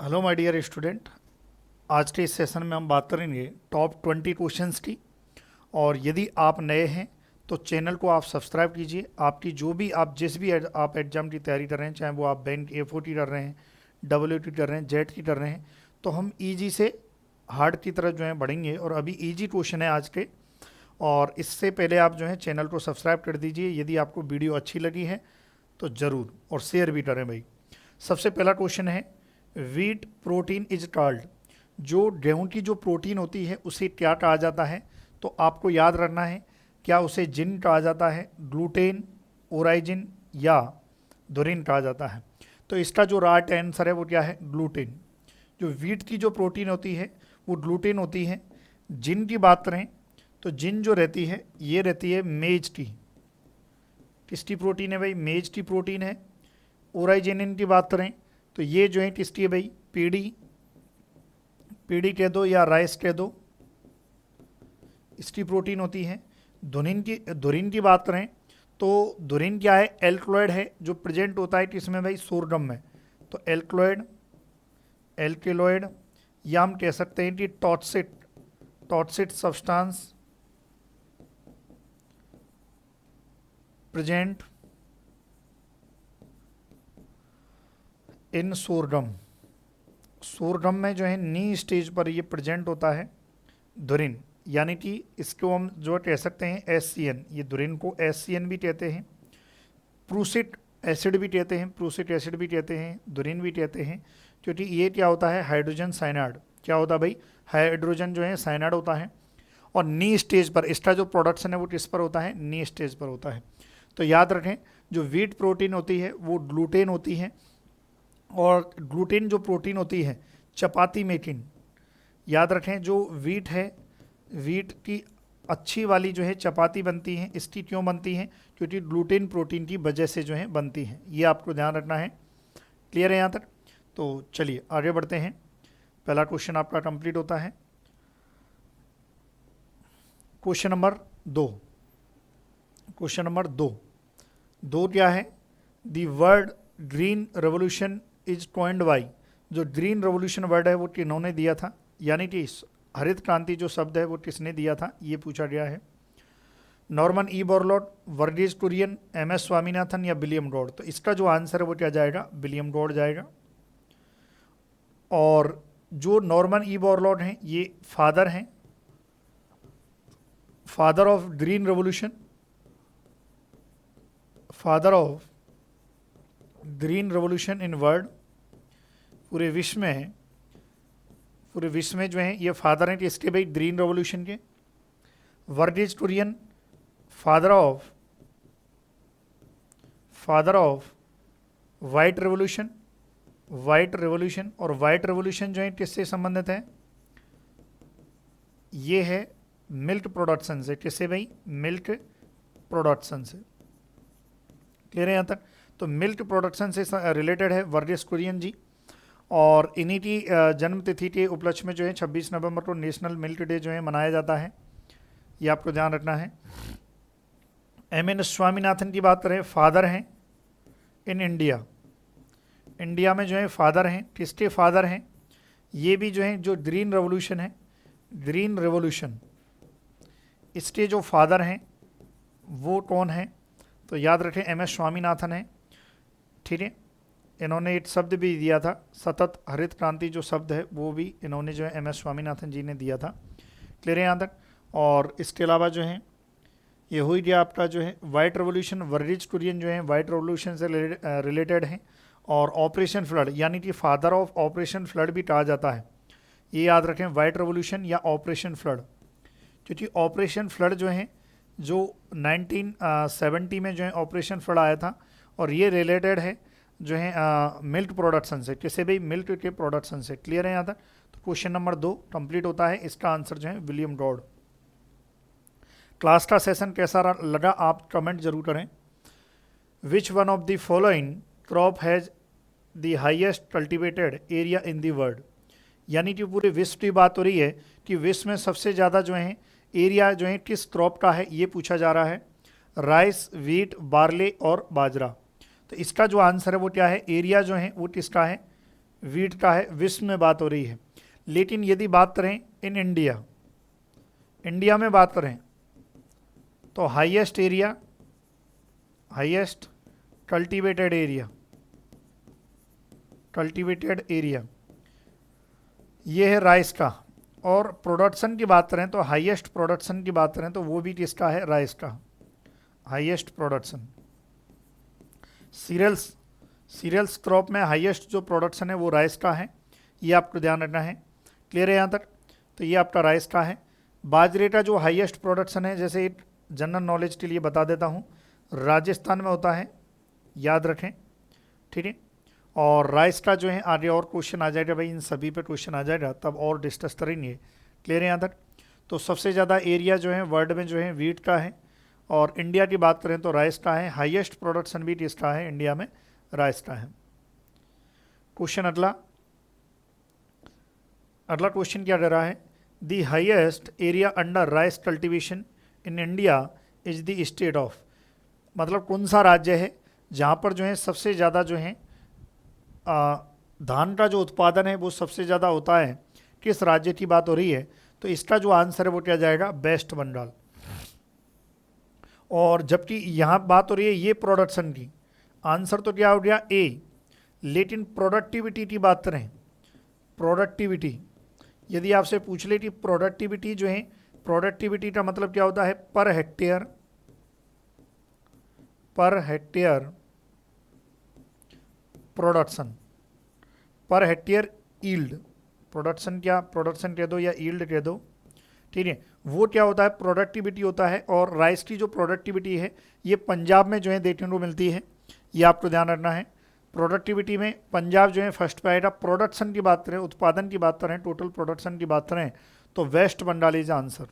Hello my dear student. आज के इस सेशन में हम बात करेंगे टॉप 20 क्वेश्चंस की। और यदि आप नए हैं तो चैनल को आप सब्सक्राइब कीजिए। आपकी जो भी आप जिस भी आप एग्ज़ाम की तैयारी कर रहे हैं, चाहे वो आप बैंक A4 कर रहे हैं, WT कर रहे हैं, जेट की कर रहे हैं, तो हम ईजी से हार्ड की तरफ जो है बढ़ेंगे। और अभी ईजी क्वेश्चन है आज के। और इससे पहले आप जो है चैनल को सब्सक्राइब कर दीजिए। यदि आपको वीडियो अच्छी लगी है तो ज़रूर, और शेयर भी करें भाई। सबसे पहला क्वेश्चन है, वीट प्रोटीन इज कॉल्ड। जो गेहूं की जो प्रोटीन होती है उसे क्या कहा जाता है? तो आपको याद रखना है, क्या उसे जिन कहा जाता है, ग्लूटेन, ओराइजिन या धुरिन कहा जाता है? तो इसका जो राइट आंसर है वो क्या है? ग्लूटेन। जो वीट की जो प्रोटीन होती है वो ग्लूटेन होती है। जिन की बात करें तो जिन जो रहती है ये रहती है मेज की। किसकी प्रोटीन है भाई? मेज की प्रोटीन है। ओराइजिनिन की बात करें तो ये जो है किसकी है भाई? पीढ़ी, पीढ़ी कह दो या राइस कह दो, इसकी प्रोटीन होती है। धुरिन की बात करें तो धुरिन क्या है? एल्कलॉइड है जो प्रेजेंट होता है किसमें भाई? सोरडम में। तो एल्कलॉइड, एल्केलॉइड, या हम कह सकते हैं कि टॉक्सिट, टॉक्सिट सब्सटेंस प्रेजेंट इन सोरडम। सोरडम में जो है नी स्टेज पर ये प्रेजेंट होता है धुरिन, यानी कि इसको हम जो कह सकते हैं SCN। ये धुरिन को SCN भी कहते हैं, प्रूसिक एसिड भी कहते हैं, प्रूसिक एसिड भी कहते हैं, धुरिन भी कहते हैं। क्योंकि ये क्या होता है? Hydrogen cyanide. क्या होता है भाई? हाइड्रोजन जो है साइनाइड होता है। और नी स्टेज पर इसका जो प्रोडक्शन है वो किस पर होता है? नी स्टेज पर होता है। तो याद रखें, जो वीट प्रोटीन होती है वो ग्लूटेन होती है। और ग्लूटेन जो प्रोटीन होती है चपाती मेकिंग। याद रखें, जो वीट है, वीट की अच्छी वाली जो है चपाती बनती है। इसकी क्यों बनती है? क्योंकि ग्लूटेन प्रोटीन की वजह से जो है बनती है। ये आपको ध्यान रखना है। क्लियर है यहाँ तक? तो चलिए आगे बढ़ते हैं। पहला क्वेश्चन आपका कंप्लीट होता है। Question number 2। क्वेश्चन नंबर 2 दो क्या है? The word green revolution is coined by. जो ग्रीन रेवोल्यूशन वर्ड है वो किन्होंने दिया था, यानी कि हरित क्रांति जो शब्द है वो किसने दिया था, ये पूछा गया है। Norman E Borlaug, Verghese Kurien, MS Swaminathan या विलियम गॉड? तो इसका जो आंसर है वो क्या जाएगा? विलियम गॉड जाएगा। और जो नॉर्मन ई बोरलॉट हैं ये फादर हैं, father of green revolution, father of green revolution in world. पूरे विश्व में है, पूरे विश्व में जो है ये फादर हैं इसके भाई ग्रीन रेवोल्यूशन के। Verghese Kurien father of white revolution, white revolution. और वाइट रेवोल्यूशन जो है किससे संबंधित है? ये है मिल्क प्रोडक्शन से। किससे भाई? मिल्क प्रोडक्शन से। क्लियर है यहाँ तक? तो मिल्क प्रोडक्शन से रिलेटेड है वर्गीज कुरियन जी। और इन्हीं की जन्म तिथि के उपलक्ष्य में जो है 26 नवंबर को नेशनल मिल्क डे जो है मनाया जाता है। ये आपको ध्यान रखना है। MS स्वामीनाथन की बात करें, फादर हैं इन इंडिया। इंडिया में जो है फादर हैं। किसके फादर हैं? ये भी जो है जो ग्रीन रेवोल्यूशन है, ग्रीन रेवोल्यूशन, इसके जो फादर हैं वो कौन है? तो याद रखें MS स्वामीनाथन है। ठीक है, इन्होंने एक शब्द भी दिया था, सतत हरित क्रांति जो शब्द है वो भी इन्होंने जो है MS स्वामीनाथन जी ने दिया था। क्लियर है यहाँ तक? और इसके अलावा जो है ये हुई गया आपका जो है वाइट रेवोल्यूशन। वर्गीज कुरियन जो है वाइट रेवोल्यूशन से रिलेटेड हैं। और ऑपरेशन फ्लड, यानी कि फादर ऑफ ऑपरेशन फ्लड भी कहा जाता है। ये याद रखें, वाइट रेवोल्यूशन या ऑपरेशन फ्लड। क्योंकि ऑपरेशन फ्लड जो है जो 1970 में जो है ऑपरेशन फ्लड आया था। और ये रिलेटेड है जो है मिल्क प्रोडक्शन से। किसे भाई? मिल्क के प्रोडक्शन से। क्लियर है यहाँ तक? तो क्वेश्चन नंबर 2 कंप्लीट होता है। इसका आंसर जो है विलियम गॉड। क्लास का सेशन कैसा लगा आप कमेंट जरूर करें। Which one of the following crop has the highest cultivated area in the world? यानी कि पूरे विश्व की बात हो रही है कि विश्व में सबसे ज़्यादा जो है एरिया जो है किस क्रॉप का है, ये पूछा जा रहा है। राइस, वीट, बार्ले और बाजरा। तो इसका जो आंसर है वो क्या है? एरिया जो है वो किसका है? वीट का है, विश्व में बात हो रही है। लेकिन यदि बात करें इन इंडिया, इंडिया में बात करें तो highest area, highest cultivated area, cultivated area ये है राइस का। और प्रोडक्शन की बात करें तो हाईएस्ट प्रोडक्शन की बात करें तो वो भी किसका है, राइस का, highest production. Cereals, cereals crop में हाईएस्ट जो प्रोडक्शन है वो राइस का है, ये आपको ध्यान रखना है। क्लियर है यहाँ तक? तो ये आपका राइस का है। बाजरे का जो हाईएस्ट प्रोडक्शन है, जैसे एक जनरल नॉलेज के लिए बता देता हूँ, राजस्थान में होता है, याद रखें, ठीक है। और राइस का जो है आगे और क्वेश्चन आ जाएगा भाई, इन सभी पे क्वेश्चन आ जाएगा, तब और डिस्कस करेंगे। क्लियर है यहाँ तक? तो सबसे ज़्यादा एरिया जो है वर्ल्ड में जो है वीट का है, और इंडिया की बात करें तो राइस का है। हाईएस्ट प्रोडक्शन भी इसका है इंडिया में, राइस का है। क्वेश्चन अगला, अगला क्वेश्चन क्या दे रहा है, the highest area under rice cultivation in India is the state of, मतलब कौन सा राज्य है जहाँ पर जो है सबसे ज़्यादा जो है धान का जो उत्पादन है वो सबसे ज़्यादा होता है, किस राज्य की बात हो रही है? तो इसका जो आंसर है वो क्या जाएगा, वेस्ट बंगाल। और जबकि यहाँ बात हो रही है ये प्रोडक्शन की, आंसर तो क्या हो गया ए। लेकिन प्रोडक्टिविटी की बात करें, प्रोडक्टिविटी यदि आपसे पूछ ले कि प्रोडक्टिविटी जो है, प्रोडक्टिविटी का मतलब क्या होता है, per hectare, per hectare production, per hectare yield, production क्या, प्रोडक्शन कह दो या यील्ड कह दो, ठीक है, वो क्या होता है, प्रोडक्टिविटी होता है। और राइस की जो प्रोडक्टिविटी है ये पंजाब में जो है देखने को मिलती है, ये आपको ध्यान रखना है। प्रोडक्टिविटी में पंजाब जो है फर्स्ट पे आएगा। प्रोडक्शन की बात करें, उत्पादन की बात करें, टोटल प्रोडक्शन की बात करें तो West Bengal is answer.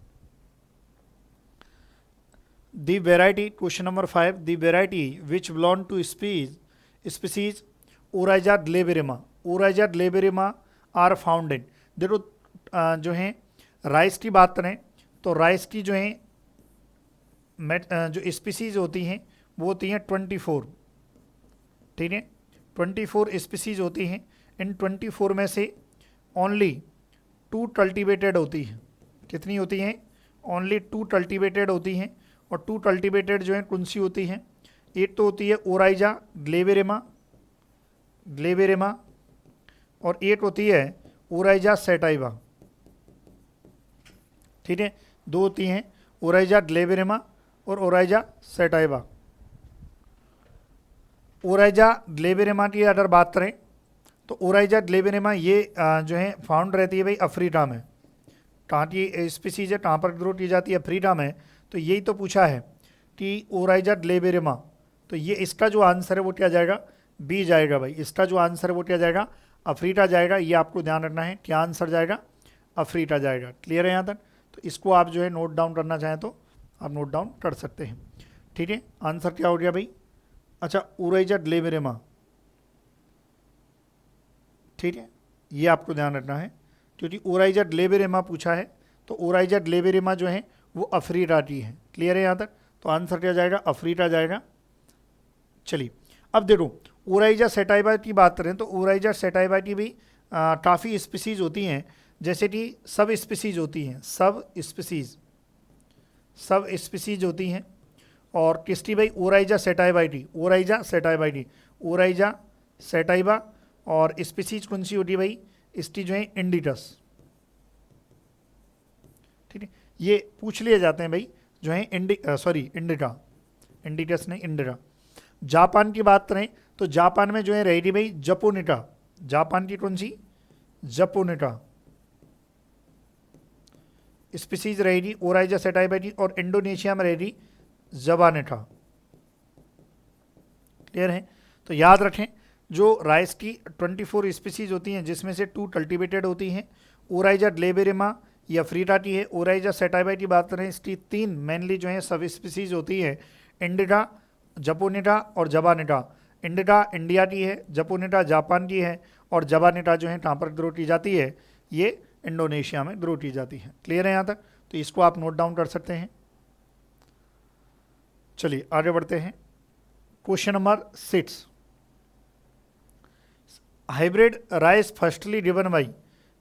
The variety, question number 5, the variety which belong to species Oryza glaberrima, Oryza glaberrima are found in, देखो जो है राइस की बात करें तो राइस की जो है जो स्पीसीज होती हैं वो होती हैं 24, ठीक है, 24 स्पीसीज होती हैं। इन 24 में से ओनली 2 कल्टीवेटेड होती हैं। कितनी होती हैं? ओनली 2 कल्टीवेटेड होती हैं। और 2 कल्टीवेटेड जो है कौन सी होती हैं? एक तो होती है ओराइजा ग्लेबेरिमा, ग्लेबेरिमा, और एक होती है ओराइजा सेटाइवा, ठीक है, 2 होती हैं, ओराइजा ग्लेबेरिमा और ओराइजा सेटाइवा। ओराइजा ग्लेबेरिमा की अगर बात करें तो ओराइजा ग्लेबेरिमा ये जो है फाउंड रहती है भाई अफ्रीका में। कहाँ की स्पीसीज है, कहाँ पर ग्रो की जाती है? अफ्रीका में। तो यही तो पूछा है कि ओराइजा ग्लेबेरिमा, तो ये इसका जो आंसर है वो क्या जाएगा? बी जाएगा भाई। इसका जो आंसर है वो क्या जाएगा? अफ्रीका जाएगा। ये आपको ध्यान रखना है, क्या आंसर जाएगा? अफ्रीका जाएगा। क्लियर है यहाँ तक? तो इसको आप जो है नोट डाउन करना चाहें तो आप नोट डाउन कर सकते हैं, ठीक है। आंसर क्या हो गया भाई? अच्छा, ओराइजा ग्लेबेरिमा, ठीक है, ये आपको ध्यान रखना है क्योंकि ओराइजा ग्लेबेरिमा पूछा है। तो ओराइजा ग्लेबेरिमा जो है वो अफ्रीका की है। क्लियर है यहाँ तक? तो आंसर क्या जाएगा? अफ्रीका जाएगा। चलिए अब देखो, ओराइजा सेटाइवा की बात करें तो ओराइजा सेटाइवा की भी काफ़ी स्पीसीज होती हैं, जैसे कि सब स्पीसीज होती हैं, सब स्पीसीज होती हैं। और किसकी भाई? Oryza sativa, Oryza sativa, Oryza sativa. और स्पीसीज कौन सी होती है भाई? इसकी जो है इंडिटस, ठीक है, ये पूछ लिए जाते हैं भाई जो है इंडिका, इंडिटस नहीं इंडिका। जापान की बात करें तो जापान में जो है रहेगी भाई जपोनिटा, जापान की कौन सी? जपोनिटा स्पीसीज रहेगी ओराइजा सेटाइवाइटी। और इंडोनेशिया में रहेगी जबानेटा। क्लियर है? तो याद रखें, जो राइस की 24 स्पीसीज होती हैं जिसमें से 2 कल्टीवेटेड होती हैं। ओराइजा ग्लेबेरिमा ये अफ्रीका की है। ओराइजा सेटाइवा की बात करें, इसकी 3 मेनली जो है सब स्पीसीज होती है, इंडिका, जपोनिटा और जबानेटा। इंडिका इंडिया की है, जपोनिटा जापान की है, और जबानेटा जो है कहाँ पर ग्रो की जाती है? ये इंडोनेशिया में ग्रो की जाती है। क्लियर है यहाँ तक? तो इसको आप नोट डाउन कर सकते हैं। चलिए आगे बढ़ते हैं। Question number 6, hybrid rice firstly driven by,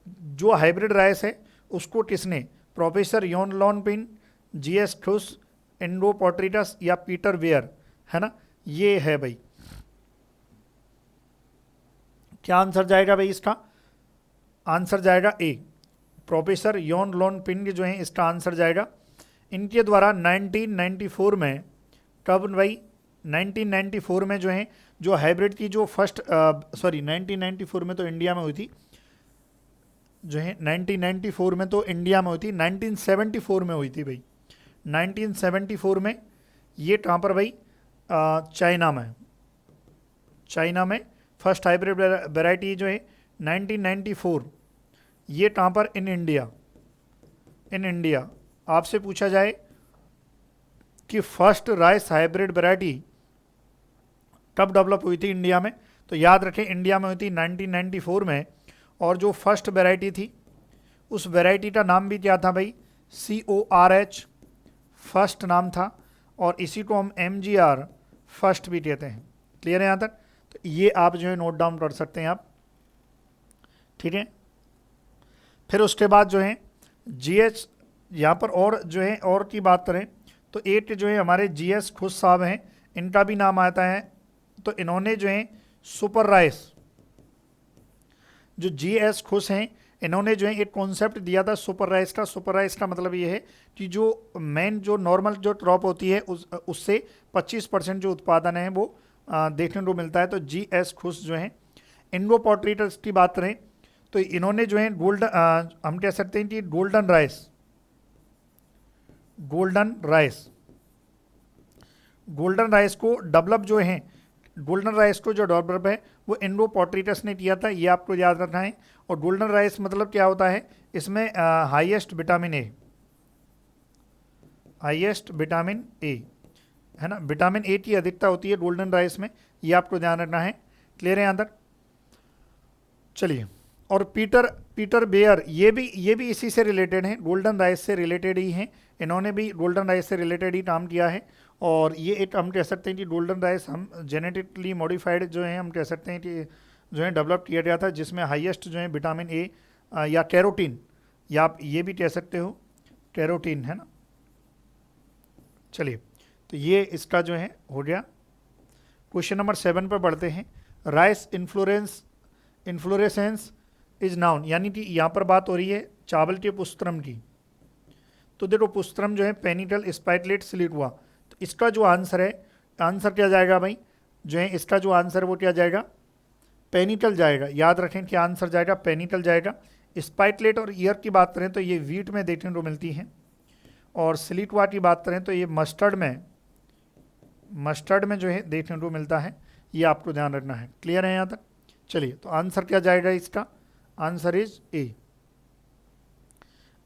जो हाइब्रिड राइस है उसको किसने, प्रोफेसर यॉन लॉनपिन, जीएस खुस, एंड्रो पोट्रिटस या पीटर वेयर, है ना, ये है भाई। क्या आंसर जाएगा भाई इसका, आंसर जाएगा ए, प्रोफेसर यॉन लॉनपिन जो है इसका आंसर जाएगा। इनके द्वारा 1994 में, कब भाई, 1994 में जो है जो हाइब्रिड की जो फर्स्ट 1994 में तो इंडिया में हुई थी, जो है 1994 में तो इंडिया में हुई थी, 1974 में हुई थी भाई, 1974 में। ये कहाँ पर भाई, चाइना में, चाइना में फर्स्ट हाइब्रिड वैरायटी जो है 1994, ये कहाँ पर, इन इंडिया, इन इंडिया। आपसे पूछा जाए कि फर्स्ट राइस हाइब्रिड वैरायटी कब डेवलप हुई थी इंडिया में, तो याद रखें इंडिया में हुई थी 1994 में। और जो फर्स्ट वैरायटी थी उस वैरायटी का नाम भी क्या था भाई, CORH फर्स्ट नाम था, और इसी को हम MGR फर्स्ट भी कहते हैं। क्लियर है यहाँ तक, तो ये आप जो है नोट डाउन कर सकते हैं आप, ठीक है। फिर उसके बाद जो है GH, यहाँ पर और जो है और की बात करें तो एक जो है हमारे GS खुश साहब हैं, इनका भी नाम आता है। तो इन्होंने जो है सुपर राइस, जो GS खुश हैं, इन्होंने जो है एक कॉन्सेप्ट दिया था सुपर राइस का। सुपर राइस का मतलब ये है कि जो मेन जो नॉर्मल जो क्रॉप होती है उससे 25% जो उत्पादन है वो देखने को मिलता है। तो GS खुश जो है, इंडो पोट्रिटस की बात करें तो इन्होंने जो है गोल्डन, हम कह सकते हैं कि golden rice, golden rice, golden rice को डेवलप जो है, गोल्डन राइस को जो डेवलप है वो इंडो पोट्रिटस ने किया था, ये आपको याद रखना है। और गोल्डन राइस मतलब क्या होता है, इसमें highest vitamin A, highest vitamin A, है ना, विटामिन ए की अधिकता होती है गोल्डन राइस में, ये आपको ध्यान रखना है। क्लियर है यहाँ तक, चलिए। और पीटर बेयर, ये भी इसी से रिलेटेड है, गोल्डन राइस से रिलेटेड ही हैं, इन्होंने भी गोल्डन राइस से रिलेटेड ही काम किया है। और ये एक हम कह सकते हैं कि गोल्डन राइस हम जेनेटिकली मॉडिफाइड जो है हम कह सकते हैं कि जो है डेवलप किया गया था, जिसमें हाईएस्ट जो है विटामिन ए या कैरोटीन, या आप ये भी कह सकते हो कैरोटीन, है ना। चलिए, तो ये इसका जो है हो गया। क्वेश्चन नंबर 7 पर बढ़ते हैं। राइस इन्फ्लोरेसेंस इज नाउन, यानी कि यहाँ पर बात हो रही है चावल के पुष्पक्रम की। तो देखो पुष्पक्रम जो है पेनिकल स्पाइटलेट सिलिटुआ, तो इसका जो आंसर है, आंसर क्या जाएगा भाई, जो है इसका जो आंसर वो क्या जाएगा, पेनिकल जाएगा। याद रखें क्या आंसर जाएगा, पेनिकल जाएगा। स्पाइटलेट और ईयर की बात करें तो ये वीट में देखने को मिलती है, और सिलिटुआ की बात करें तो ये मस्टर्ड में जो है देखने को मिलता है, ये आपको ध्यान रखना है। क्लियर है यहाँ तक, चलिए। तो आंसर क्या जाएगा इसका, आंसर इज ए।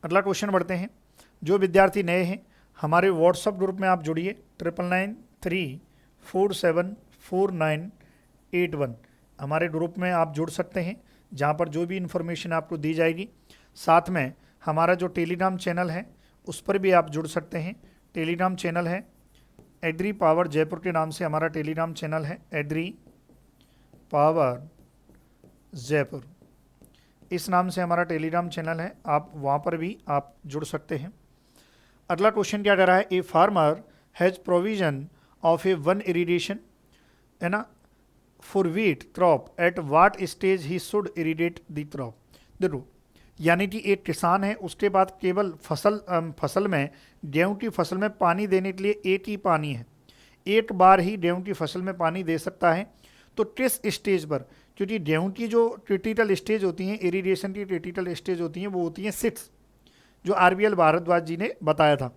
अगला क्वेश्चन बढ़ते हैं। जो विद्यार्थी नए हैं हमारे व्हाट्सएप ग्रुप में आप जुड़िए, 9993474981 हमारे ग्रुप में आप जुड़ सकते हैं, जहाँ पर जो भी इंफॉर्मेशन आपको दी जाएगी। साथ में हमारा जो टेलीग्राम चैनल है उस पर भी आप जुड़ सकते हैं। टेलीग्राम चैनल है एग्री पावर जयपुर के नाम से हमारा टेलीग्राम चैनल है, एग्री पावर जयपुर, इस नाम से हमारा टेलीग्राम चैनल है, आप वहाँ पर भी आप जुड़ सकते हैं। अगला क्वेश्चन क्या कर रहा है, a farmer has provision of a one irrigation, है ना, for wheat crop at what stage he should irrigate the crop. देखो, यानी कि एक किसान है, उसके बाद केवल फसल में, गेहूं की फसल में पानी देने के लिए एक ही पानी है, एक बार ही गेहूं की फसल में पानी दे सकता है। तो किस स्टेज पर, क्योंकि गेहूं की जो क्रिटिकल स्टेज होती हैं, इरिगेशन की क्रिटिकल स्टेज होती हैं, वो होती हैं 6, जो RBL भारद्वाज जी ने बताया था।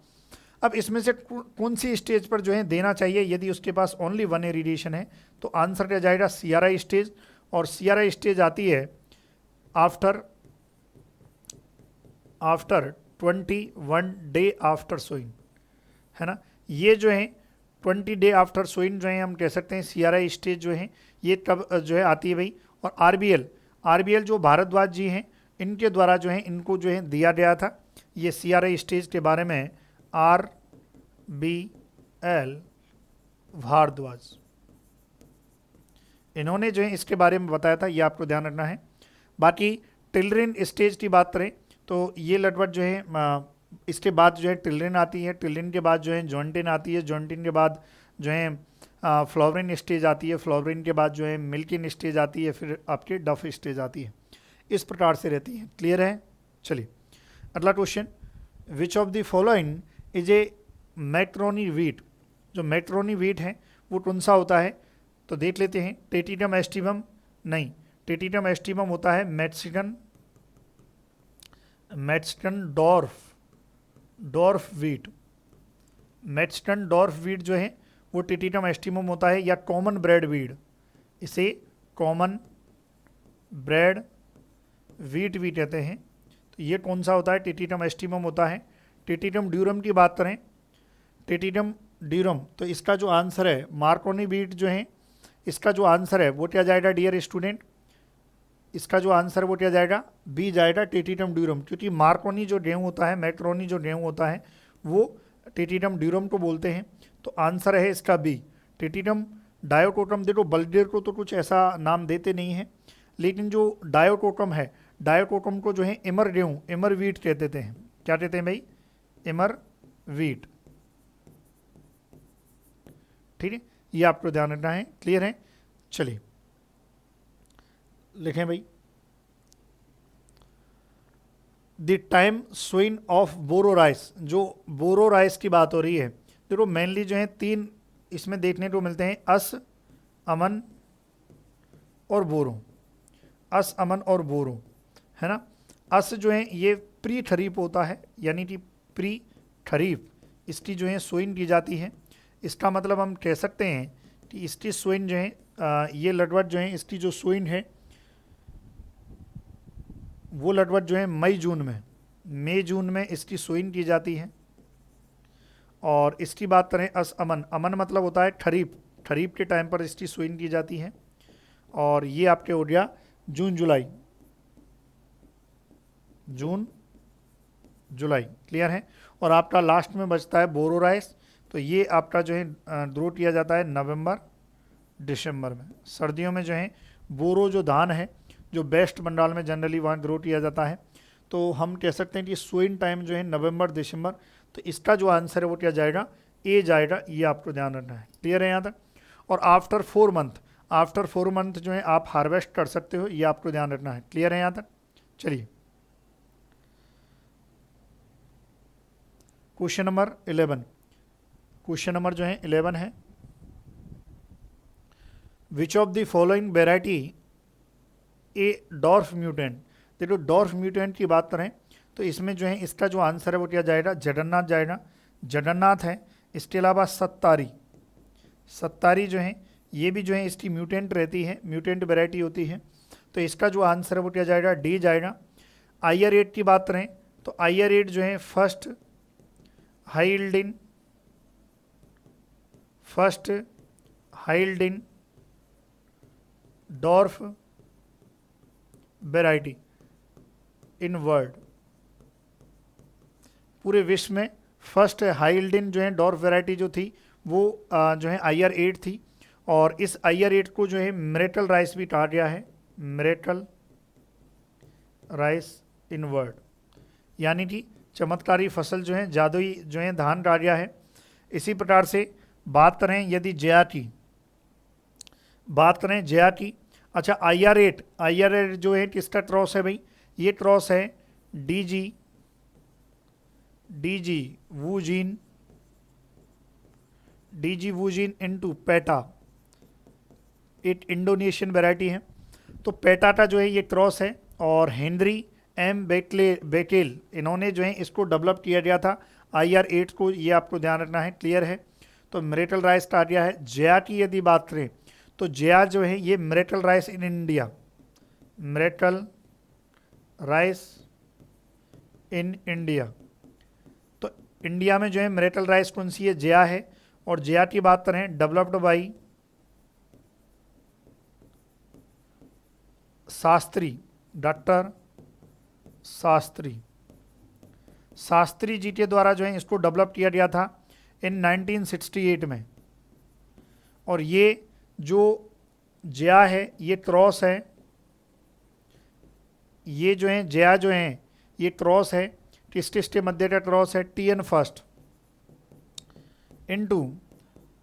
अब इसमें से कौन सी स्टेज पर जो है देना चाहिए, यदि उसके पास ओनली वन इरिगेशन है, तो आंसर क्या जाएगा, CRI स्टेज। और CRI स्टेज आती है आफ्टर 21 डे आफ्टर सोइंग, है ना। ये जो है 20 डे आफ्टर सोइंग जो है हम कह सकते हैं CRI स्टेज जो है, ये कब जो है आती है भाई। और RBL जो भारद्वाज जी हैं, इनके द्वारा जो है इनको जो है दिया गया था ये CRI स्टेज के बारे में, RBL भारद्वाज, इन्होंने जो है इसके बारे में बताया था, ये आपको ध्यान रखना है। बाकी टिल्रिन स्टेज की बात करें तो ये लगभग जो है इसके बाद जो है टिल्रिन आती है, टिल्रिन के बाद जो है जॉन्टिन आती है, जॉन्टिन के बाद जो है फ्लावरिन स्टेज आती है, फ्लावरिन के बाद जो है मिल्किन स्टेज आती है, फिर आपके डफ स्टेज आती है। इस प्रकार से रहती है। क्लियर है? चलिए अगला question, which of the following is a macaroni wheat. जो मैक्रोनी वीट है वो कौन सा होता है? तो देख लेते हैं। टेटिनम एस्टिवम नहीं, टेटिनम एस्टिवम होता है Mexican dwarf wheat. Mexican dwarf wheat जो है वो टेटिनम एस्टिवम होता है, या कॉमन ब्रेड वीट, इसे कॉमन ब्रेड वीट भी कहते हैं। तो ये कौन सा होता है? टेटिनम एस्टिवम होता है। टेटिनम ड्यूरम की बात करें, टेटिनम ड्यूरम, तो इसका जो आंसर है मार्कोनी वीट जो है, इसका जो आंसर है वो क्या जाएगा डियर स्टूडेंट? इसका जो आंसर वो क्या जाएगा? बी जाएगा, टेटिनम ड्यूरम। क्योंकि मार्कोनी जो गेहूँ होता है, मैक्रोनी जो गेहूँ होता है वो टेटिनम ड्यूरम को बोलते हैं। तो आंसर है इसका बी, टेटिनम डायोटोटम। देखो बल्डेर को तो कुछ ऐसा नाम देते नहीं है, लेकिन जो डायोटोटम है, डायोटोटम को जो है इमर गेहूँ, इमर वीट कहते थे। क्या कहते हैं भाई? इमर वीट। ठीक है, ये आपको ध्यान रखना है। क्लियर है? चलिए लिखें भाई, the time sowing of boro rice. जो बोरो राइस की बात हो रही है, देखो मेनली जो है तीन इसमें देखने को मिलते हैं, अस, अमन और बोरो। अस, अमन और बोरो, है ना। अस जो है ये प्री खरीफ होता है, यानी कि प्री खरीफ इसकी जो है सोइन की जाती है। इसका मतलब हम कह सकते हैं कि इसकी सोइन जो है ये लगभग जो है इसकी जो सोइन है वो लगभग जो है मई जून में इसकी सोइन की जाती है। और इसकी बात करें अस, अमन, अमन मतलब होता है खरीफ, खरीफ के टाइम पर इसकी सोइन की जाती है। और ये आपके हो गया जून जुलाई। क्लियर है? और आपका लास्ट में बचता है बोरो राइस। तो ये आपका जो है ग्रो किया जाता है नवंबर दिसंबर में। सर्दियों में जो है बोरो जो धान है, जो वेस्ट बंगाल में जनरली वहाँ ग्रो किया जाता है। तो हम कह सकते हैं कि सोइंग टाइम जो है नवंबर दिसंबर। तो इसका जो आंसर है वो क्या जाएगा? ए जाएगा। ये आपको ध्यान रखना है। क्लियर है यहाँ तक? और आफ्टर 4 मंथ जो है आप हार्वेस्ट कर सकते हो, ये आपको ध्यान रखना है। क्लियर है यहाँ तक? चलिए क्वेश्चन नंबर 11, क्वेश्चन नंबर जो है 11 है, which of the following variety A dwarf mutant. देखो डॉर्फ म्यूटेंट की बात करें तो इसमें जो है इसका जो आंसर है वो क्या जाएगा? जगन्नाथ जाएगा। जगन्नाथ है। इसके अलावा सत्तारी जो है ये भी जो है इसकी म्यूटेंट रहती है, म्यूटेंट वेराइटी होती है। तो इसका जो आंसर है वो क्या जाएगा? डी जाएगा। IR8 की बात करें तो IR8 जो है first high yielding dwarf variety in world. पूरे विश्व में फर्स्ट हाई यील्डिंग जो है डॉर्फ वेराइटी जो थी वो जो है IR8 थी। और इस IR8 को जो है मिरेकल राइस भी कहा गया है, मिरेकल राइस इन वर्ल्ड, यानी कि चमत्कारी फसल जो है, जादुई जो है धान कहा गया है। इसी प्रकार से बात करें यदि जया की, अच्छा IR8 जो है किसका क्रॉस है भाई? ये क्रॉस है DG वूजीन इनटू पेटा। एक इंडोनेशियन वैरायटी है। तो पेटा का जो है ये क्रॉस है। और हेनरी M बेकेल इन्होंने जो है इसको डेवलप किया गया था IR8 को, ये आपको ध्यान रखना है। क्लियर है? तो मिरेकल राइस का आ गया है। जया की यदि बात करें तो जया जो है ये miracle rice in India, miracle rice in India. तो इंडिया में जो है मिरेकल राइस कौन सी है? जया है। और जया की बात करें developed by Shastri, doctor Shastri ji के द्वारा जो है इसको डेवलप किया गया था इन 1968 में। और ये जो जया है, ये क्रॉस है, ये जो है जया जो है ये क्रॉस है, टिस्टिस के मध्य का क्रॉस है TN फर्स्ट इंटू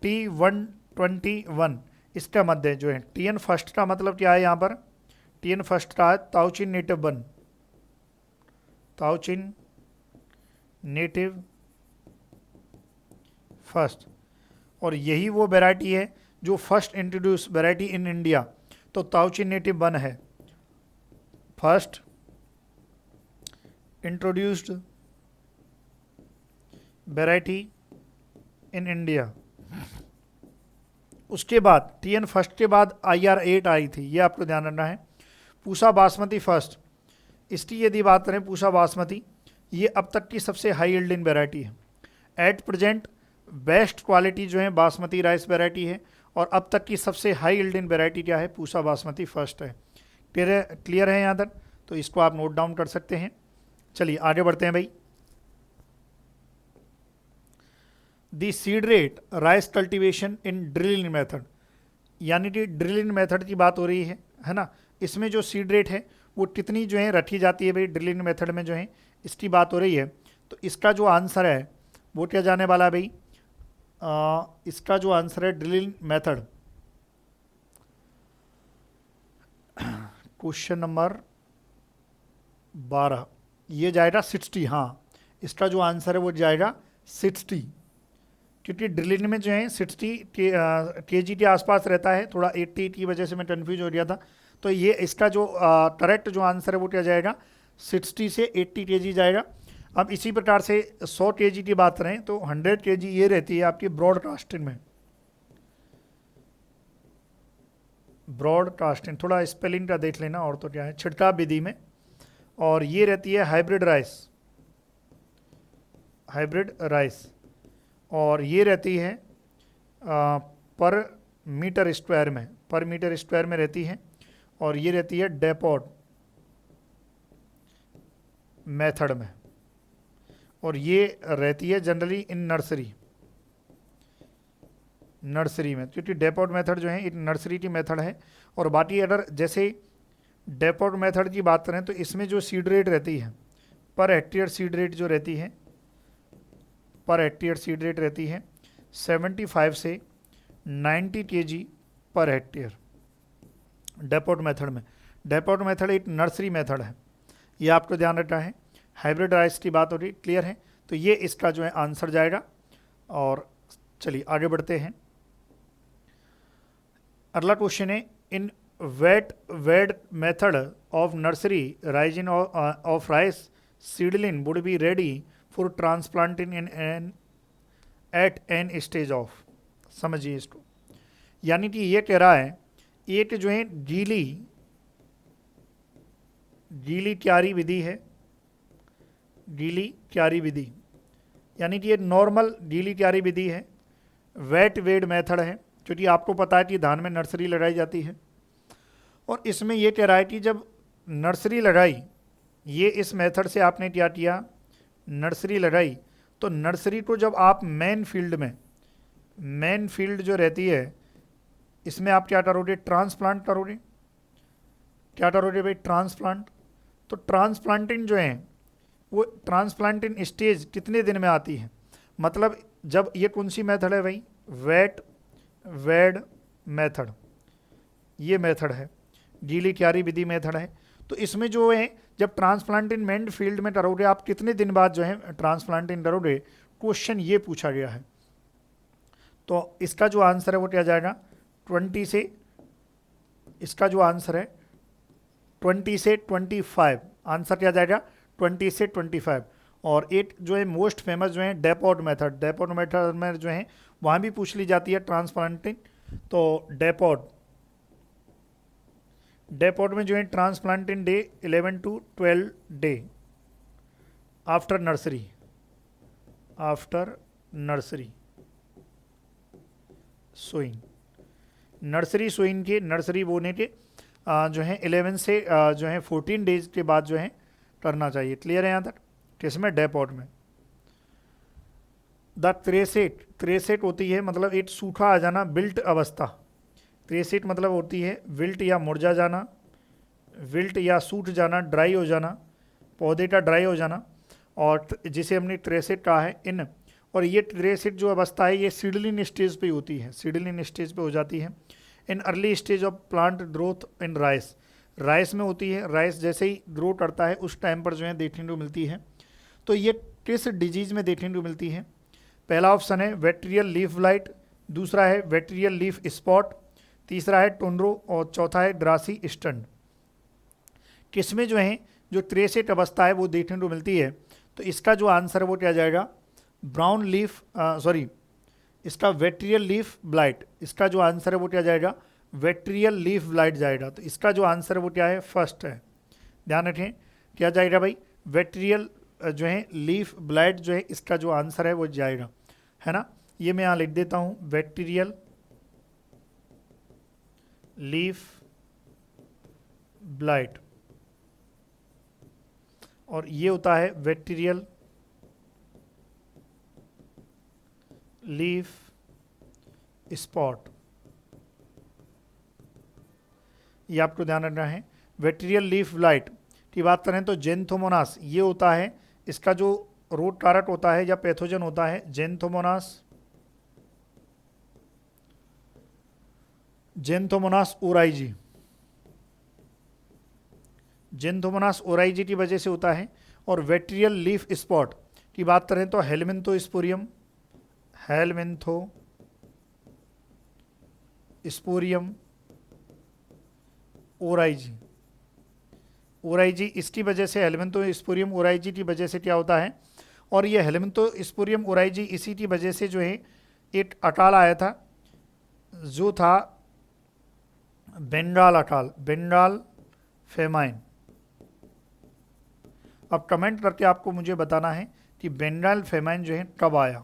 T121, इसका मध्य जो है TN फर्स्ट का मतलब क्या है यहाँ पर, TN फर्स्ट का है ताउचिन नेटिव 1, ताउचिन नेटिव फर्स्ट, और यही वो वैरायटी है जो first introduce variety in India, तो ताउचिन नेटिव 1 है first introduced variety in India. उसके बाद TN फर्स्ट के बाद IR8 आई थी, ये आपको ध्यान रखना है। पूसा बासमती फर्स्ट, इसकी यदि बात करें पूसा बासमती, ये अब तक की सबसे हाई यील्डिंग वैरायटी है। एट प्रेजेंट बेस्ट क्वालिटी जो है बासमती राइस वैरायटी है, और अब तक की सबसे हाई यील्डिंग वैरायटी क्या है, पूसा बासमती फर्स्ट है। क्लियर है यहाँ तक, तो इसको आप नोट डाउन कर सकते हैं। चलिए आगे बढ़ते हैं भाई। The seed rate rice cultivation in drilling method, यानी कि ड्रिलिंग मेथड की बात हो रही है ना, इसमें जो सीड रेट है वो कितनी जो है रखी जाती है भाई ड्रिलिंग मेथड में जो है, इसकी बात हो रही है। तो इसका जो आंसर है वो क्या जाने वाला है भाई, इसका जो आंसर है ड्रिलिंग मेथड, क्वेश्चन नंबर 12, ये जाएगा 60। हाँ, इसका जो आंसर है वो जाएगा 60, क्योंकि ड्रिलिंग में जो है 60 kg के आसपास रहता है, थोड़ा 80 की वजह से मैं कन्फ्यूज हो गया था। तो ये इसका जो करेक्ट जो आंसर है वो क्या जाएगा, 60 से 80 kg जाएगा। अब इसी प्रकार से 100 kg की बात करें तो 100 kg ये रहती है आपकी ब्रॉडकास्टिंग में, ब्रॉडकास्टिंग थोड़ा स्पेलिंग का देख लेना, और तो क्या है छिड़काव विधि में, और ये रहती है हाइब्रिड राइस, हाइब्रिड राइस, और ये रहती है पर मीटर स्क्वायर में, पर मीटर स्क्वायर में रहती है, और ये रहती है डेपोट मेथड में, और ये रहती है जनरली इन नर्सरी, नर्सरी में, क्योंकि डेपोट मेथड जो है एक नर्सरी की मेथड है। और बाकी अगर जैसे डेपोट मेथड की बात करें तो इसमें जो सीड रेट रहती है पर हेक्टेयर सीड रेट जो रहती है, पर हेक्टेयर सीड रेट रहती है 75 से 90 kg per hectare deputy method में। डेपोट मेथड एक नर्सरी मेथड है, ये आपको ध्यान रखना है। हाइब्रिड राइस की बात हो रही क्लियर है, तो ये इसका जो है आंसर जाएगा। और चलिए आगे बढ़ते हैं। अगला क्वेश्चन है, in wet method of nursery raising of rice seedling would be ready for transplanting in an eight an stage of, समझिए इसको, यानी कि ये कह रहा है एक जो है गीली क्यारी विधि है, गीली क्यारी विधि, यानी कि ये नॉर्मल गीली क्यारी विधि है, वेट वेड मेथड है, क्योंकि आपको पता है कि धान में नर्सरी लगाई जाती है। और इसमें यह कह रहा है कि जब नर्सरी लगाई, ये इस मेथड से आपने क्या किया, नर्सरी लगाई, तो नर्सरी को जब आप मेन फील्ड में, मेन फील्ड जो रहती है इसमें आप क्या करोगे, ट्रांसप्लांट करोगे। क्या करोगे भाई, ट्रांसप्लांट। तो ट्रांसप्लांटिंग जो है वो ट्रांसप्लांटिंग स्टेज कितने दिन में आती है, मतलब जब ये कौन सी मेथड है भाई, वेट वेड मेथड, ये मेथड है, गीली क्यारी विधि मेथड है। तो इसमें जो है जब ट्रांसप्लांटिंग मेन फील्ड में करोगे आप कितने दिन बाद जो है ट्रांसप्लांटिंग करोगे, क्वेश्चन ये पूछा गया है। तो इसका जो आंसर है वो क्या जाएगा, 20 से, इसका जो आंसर है 20 से 25, आंसर क्या जाएगा 20 से 25। और एक जो है मोस्ट फेमस जो है डेपोट मेथड, डेपोट मेथड में जो है वहाँ भी पूछ ली जाती है ट्रांसप्लांटिंग। तो डेपोट में जो है transplanting day 11 to 12 day after nursery, after nursery sowing, nursery sowing के, नर्सरी बोने के जो है 11 से जो है 14 डेज के बाद जो है करना चाहिए। क्लियर है यहाँ तक, किसमें, डेपोट में। द क्रेसेट, क्रेसेट होती है मतलब एक सूखा आ जाना, बिल्ट अवस्था, ट्रेसिट मतलब होती है विल्ट या मुरझा जाना, विल्ट या सूख जाना, ड्राई हो जाना, पौधे का ड्राई हो जाना, और जिसे हमने ट्रेसिट कहा है इन। और ये ट्रेसिट जो अवस्था है ये सीडलिंग स्टेज पे होती है, सीडलिंग स्टेज पे हो जाती है। In early stage of plant growth in rice, rice में होती है, राइस जैसे ही ग्रो करता है उस टाइम पर जो है देखने को मिलती है। तो ये किस डिजीज में देखने को मिलती है? पहला ऑप्शन है वेट्रियल लीफ ब्लाइट, दूसरा है वेट्रियल लीफ स्पॉट, तीसरा है टुंड्रो और चौथा है ग्रासी स्टंट। किसमें जो है जो ट्रेसिट अवस्था है वो देखने को मिलती है? तो इसका जो आंसर है वो क्या जाएगा? ब्राउन लीफ सॉरी इसका वेट्रियल लीफ ब्लाइट, इसका जो आंसर है वो क्या जाएगा? वेट्रियल लीफ ब्लाइट जाएगा। तो इसका जो आंसर है वो क्या है? फर्स्ट है। ध्यान रखें क्या जाएगा भाई? वेट्रियल जो है लीफ ब्लाइट जो है इसका जो आंसर है वो जाएगा, है ना। ये मैं यहाँ लिख देता हूँ, वेट्रियल लीफ ब्लाइट, और ये होता है वेट्रियल लीफ स्पॉट। ये आपको ध्यान रखना है। वेट्रियल लीफ ब्लाइट की बात करें तो जेंथोमोनास ये होता है, इसका जो रूट कारक होता है या पैथोजन होता है Xanthomonas, Xanthomonas oryzae, Xanthomonas oryzae की वजह से होता है। और वेट्रियल लीफ स्पॉट की बात करें तो हेलमिंथोस्पोरियम, हेलमिंथो स्पोरियम ओराइजी, ओराइजी इसकी वजह से, हेलमिंथोस्पोरियम ओराइजी की वजह से क्या होता है? और ये हेलमिंथोस्पोरियम ओराइजी इसी की वजह से जो है एक अकाल आया था जो था बंगाल अकाल, बंगाल फेमाइन। अब कमेंट करके आपको मुझे बताना है कि बंगाल फेमाइन जो है कब आया।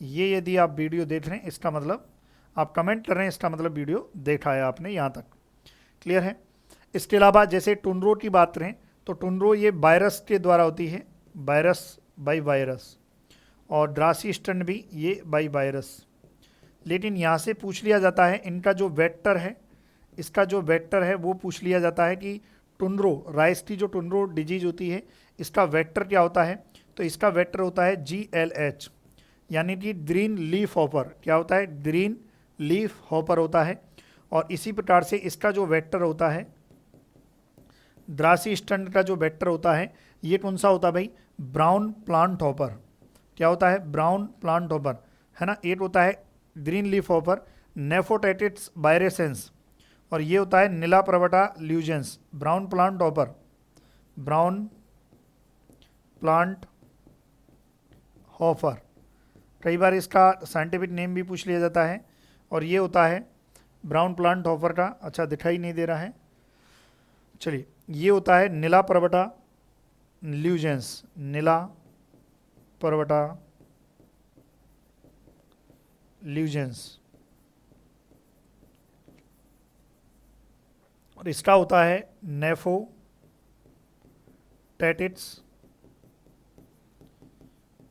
ये यदि आप वीडियो देख रहे हैं इसका मतलब, आप कमेंट कर रहे हैं इसका मतलब वीडियो देखा है आपने यहाँ तक। क्लियर है? इसके अलावा जैसे टुंड्रो की बात करें तो टुंड्रो ये वायरस के द्वारा होती है, वायरस बाई वायरस, और ड्रासी स्टंट भी ये बाई वायरस। लेकिन यहाँ से पूछ लिया जाता है इनका जो वेक्टर है, इसका जो वेक्टर है वो पूछ लिया जाता है कि टुंड्रो, राइस की जो टुंड्रो डिजीज होती है इसका वेक्टर क्या होता है? तो इसका वेक्टर होता है GLH, यानी कि ग्रीन लीफ हॉपर। क्या होता है? ग्रीन लीफ हॉपर होता है। और इसी प्रकार से इसका जो वेक्टर होता है, द्रासी स्टंट का जो वेक्टर होता है ये कौन सा होता है भाई? Brown plant hopper. क्या होता है? ब्राउन प्लांट हॉपर, है ना। एक होता है green leaf hopper Nephotettix virescens, और ये होता है Nilaparvata lugens. Brown plant hopper, brown plant hopper, कई बार इसका साइंटिफिक नेम भी पूछ लिया जाता है। और ये होता है ब्राउन प्लांट हॉपर का, अच्छा दिखाई नहीं दे रहा है, चलिए, ये होता है नीला प्रवटा ल्यूजेंस, नीला प्रवटा ल्यूजेंस। और इसका होता है नेफोटेटिस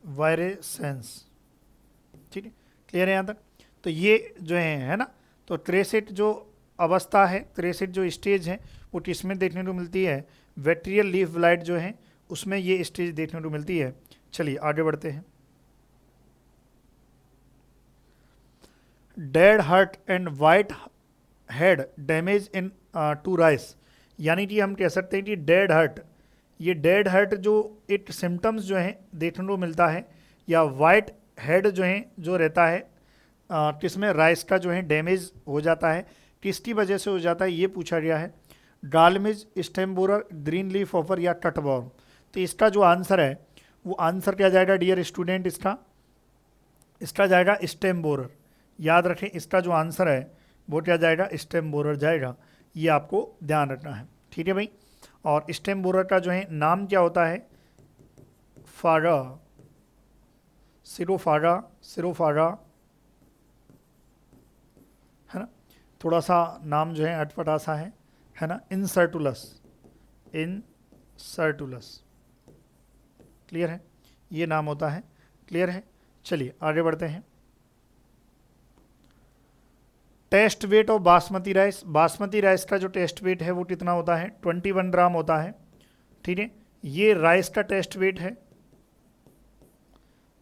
वायरेसेंस। ठीक है, क्लियर है यहाँ तक? तो ये जो है ना, तो ट्रेसिट जो अवस्था है, ट्रेसिट जो स्टेज है वो किसमें देखने को मिलती है? वेट्रियल लीफ ब्लाइट जो है उसमें ये स्टेज देखने को मिलती है। चलिए आगे बढ़ते हैं। Dead heart and white head damage in to rice, यानी कि हम कह सकते हैं कि डेड हार्ट, ये डेड हार्ट जो एक सिम्टम्स जो है देखने को मिलता है, या वाइट हेड जो है जो रहता है किसमें? राइस का जो है डैमेज हो जाता है, किसकी वजह से हो जाता है ये पूछा गया है। Gall midge, stem borer, green leaf hopper या कटवॉर्म। तो इसका जो आंसर है वो आंसर क्या जाएगा डियर स्टूडेंट? इसका जाएगा स्टेम बोरर। याद रखें इसका जो आंसर है वो क्या जाएगा? स्टेम बोरर जाएगा। ये आपको ध्यान रखना है, ठीक है भाई। और स्टेम बोरर का जो है नाम क्या होता है? फारा, सिरोफारा, सिरोफारा, है ना। थोड़ा सा नाम जो है अटपटा सा है ना। इंसर्टुलस, इंसर्टुलस, क्लियर है? ये नाम होता है, क्लियर है? चलिए आगे बढ़ते हैं। Test weight of basmati rice, basmati rice का जो टेस्ट वेट है वो कितना होता है, 21 ग्राम होता है, ठीक है। ये राइस का टेस्ट वेट है,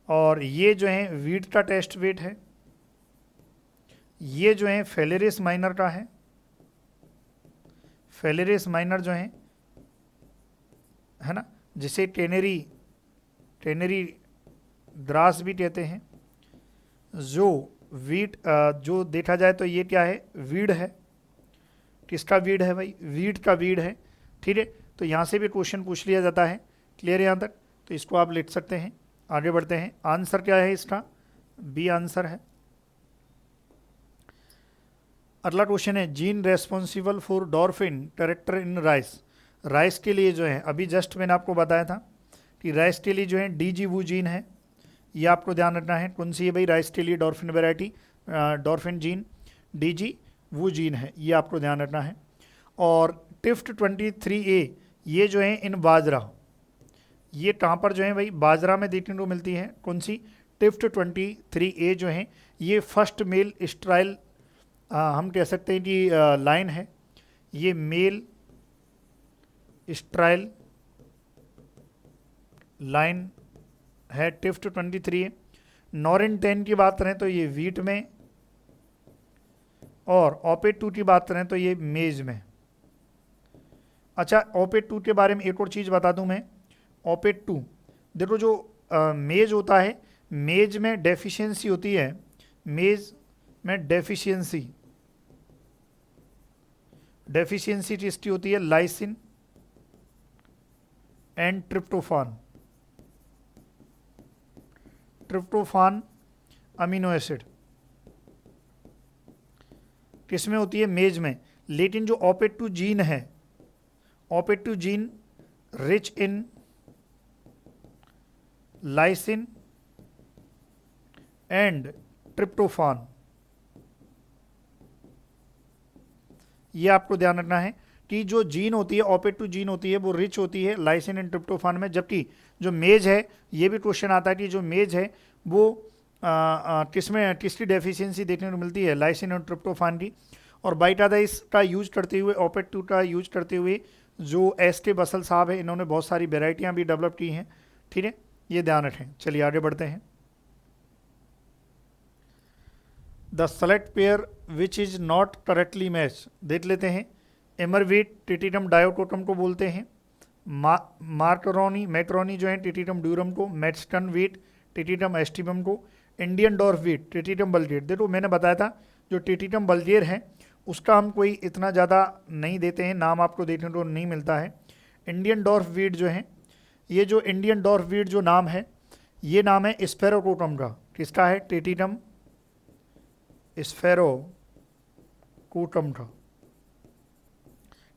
और ये जो है वीट का टेस्ट वेट है, ये जो है फेलेरिस माइनर का है, फेलेरिस माइनर जो है ना, जिसे टेनेरी द्रास भी कहते हैं। जो वीट जो देखा जाए तो ये क्या है, वीड है। किसका वीड है भाई, वीट का वीड है, ठीक है। तो यहाँ से भी क्वेश्चन पूछ लिया जाता है, क्लियर है यहाँ तक, तो इसको आप लिख सकते हैं। आगे बढ़ते हैं, आंसर क्या है इसका, बी आंसर है। अगला क्वेश्चन है, gene responsible for dwarfing character in rice. Rice के लिए जो है, अभी जस्ट मैंने आपको बताया था कि राइस के लिए जो है डीजी वो जीन है, ये आपको ध्यान रखना है। कौन सी है भाई, राइस के लिए डॉर्फिन वैरायटी, डॉर्फिन जीन डीजी वो जीन है, ये आपको ध्यान रखना है। और टिफ्ट 23A ये जो है इन बाजरा, ये कहाँ पर जो है भाई, बाजरा में देखने को मिलती है। कौन सी, टिफ्ट 23A जो है ये फर्स्ट मेल स्ट्राइल, हम कह सकते हैं कि लाइन है, ये मेल स्ट्राइल लाइन है, टिफ्ट 23A। नॉरिन 10 की बात करें तो ये वीट में, और ओपेट 2 की बात करें तो ये मेज में। अच्छा, ओपेट 2 के बारे में एक और चीज़ बता दूं मैं, ओपेट 2 देखो, जो मेज होता है, मेज में डेफिशिएंसी होती है, मेज में डेफिशिएंसी किसकी होती है, lysine and tryptophan amino acid किसमें होती है, मेज में। लेकिन जो ओपेट 2 जीन है, ओपेट 2 gene rich in lysine and tryptophan, ये आपको ध्यान रखना है कि जो जीन होती है, ओपेट 2 जीन होती है, वो रिच होती है लाइसिन एंड ट्रिप्टोफान में। जबकि जो मेज है, ये भी क्वेश्चन आता है कि जो मेज है वो किसकी डेफिशिएंसी देखने को मिलती है, लाइसिन और ट्रिप्टोफान की। और बाइटादाइस का यूज करते हुए, ओपेट 2 का यूज करते हुए जो एस.के. बसल साहब है, इन्होंने बहुत सारी वेराइटियाँ भी डेवलप की हैं, ठीक है, ये ध्यान रखें। चलिए आगे बढ़ते हैं। The select pair which is not correctly match, देख लेते हैं। एमरवीट टिटिटम डायोटोटम को बोलते हैं, मैक्रोनी जो है टिटिटम ड्यूरम को, मैक्सटन वीट टिटिटम एस्टिबम को, इंडियन डॉर्फ वीट टिटिटम बल्जेर। देखो मैंने बताया था जो टिटिटम बल्जेर है उसका हम कोई इतना ज़्यादा नहीं देते हैं, नाम आपको देखने को नहीं मिलता है। इंडियन डॉर्फ वीट जो है, ये जो इंडियन डॉर्फ वीट जो नाम है, ये नाम है स्फेरोकोटम का। किसका है, टिटिटम स्फेरोकोटम का,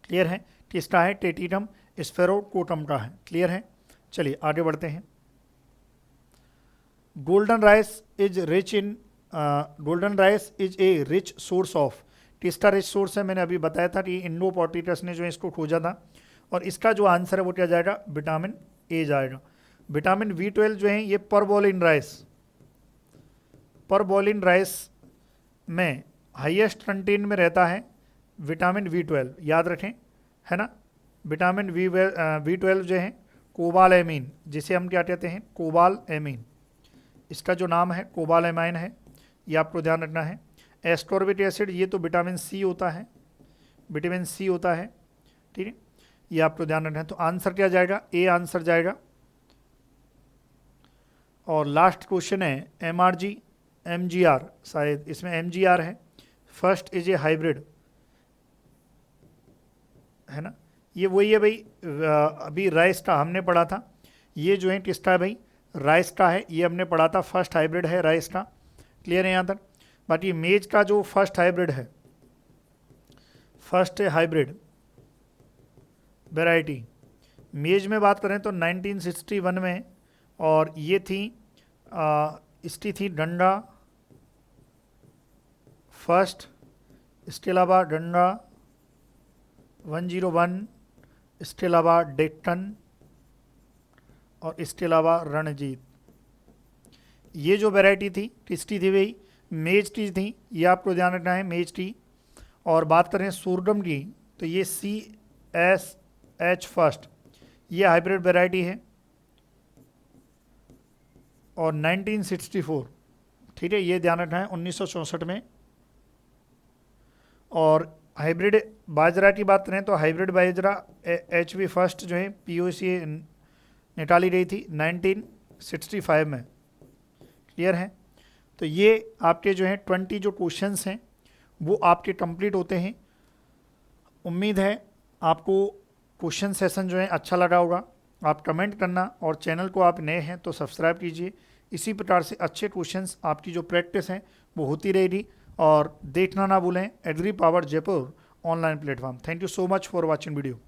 क्लियर है। किसका है, टिटिटम स्फेरोकोटम का है, क्लियर है। चलिए आगे बढ़ते हैं। Golden rice is rich in, golden rice is a rich source of, किसका रिच सोर्स है, मैंने अभी बताया था कि इंडो पोर्टिटस ने जो इसको खोजा था। और इसका जो आंसर है वो क्या जाएगा, विटामिन ए जाएगा। विटामिन B12 जो है ये परबोलिन राइस में हाईएस्ट कंटेंट में रहता है, विटामिन B12 याद रखें, है ना। विटामिन B12 जो है कोबाल एमीन, जिसे हम क्या कहते हैं, कोबाल एमीन, इसका जो नाम है कोबाल एमाइन है, ये आपको ध्यान रखना है। एस्कॉर्बिक एसिड, ये तो विटामिन C होता है, विटामिन C होता है, ठीक है, ये आपको ध्यान रखना है। तो आंसर क्या जाएगा, ए आंसर जाएगा। और लास्ट क्वेश्चन है MRG MGR, शायद इसमें MGR है, फर्स्ट इज ए हाइब्रिड, है ना। ये वही है भाई, अभी राइस का हमने पढ़ा था, ये जो है किसका है भाई, राइस का है, ये हमने पढ़ा था, फर्स्ट हाइब्रिड है राइस का, क्लियर है यहाँ तक। बाकी मेज का जो फर्स्ट हाइब्रिड है, फर्स्ट हाइब्रिड वैरायटी मेज में बात करें तो 1961 में, और ये थी इसकी थी डंडा फर्स्ट, इसके अलावा डंडा 101, इसके अलावा डेक्कन, और इसके अलावा रणजीत। ये जो वैरायटी थी किसकी थी भाई, मेज टी थी, ये आपको ध्यान रखना है, मेज टी। और बात करें सोरडम की, तो ये CSH फर्स्ट, ये हाइब्रिड वेराइटी है और 1964, ठीक है, ये ध्यान रखना है, 1964 में। और हाइब्रिड बाजरा की बात करें तो हाइब्रिड बाजरा HB फर्स्ट जो है POC निकाली गई थी 1965 में। क्लियर है? तो ये आपके जो है 20 जो क्वेश्चंस हैं वो आपके कंप्लीट होते हैं। उम्मीद है आपको क्वेश्चन सेशन जो है अच्छा लगा होगा। आप कमेंट करना और चैनल को आप नए हैं तो सब्सक्राइब कीजिए। इसी प्रकार से अच्छे क्वेश्चंस आपकी जो प्रैक्टिस है वो होती रहेगी। और देखना ना भूलें agri power Jaipur online platform. Thank you so much for watching video.